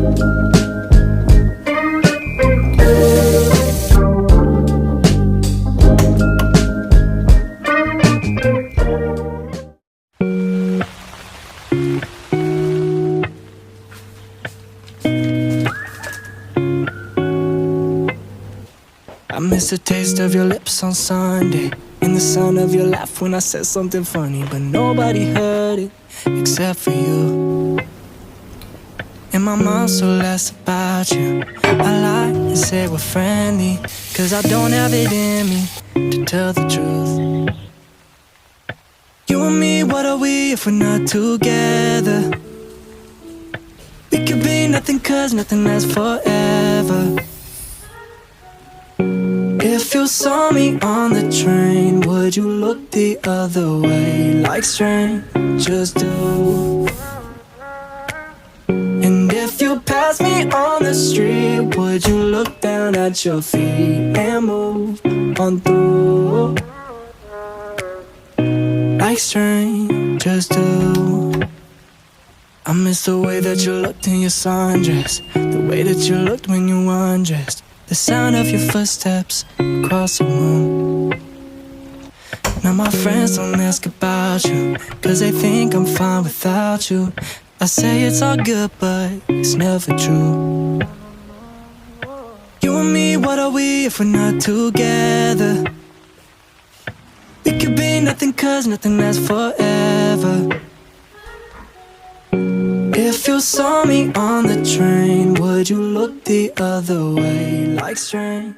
I miss the taste of your lips on Sunday, and the sound of your laugh when I said something funny, but nobody heard it except for you. And my mind so less about you. I lie and say we're friendly, cause I don't have it in me to tell the truth. You and me, what are we if we're not together? We could be nothing cause nothing lasts forever. If you saw me on the train, would you look the other way like strangers do? And if you passed me on the street, would you look down at your feet and move on through like strangers do? I miss the way that you looked in your sundress, the way that you looked when you undressed, the sound of your footsteps across the room. Now my friends don't ask about you, cause they think I'm fine without you. I say it's all good, but it's never true. You and me, what are we if we're not together? We could be nothing cause nothing lasts forever. If you saw me on the train, would you look the other way like strange?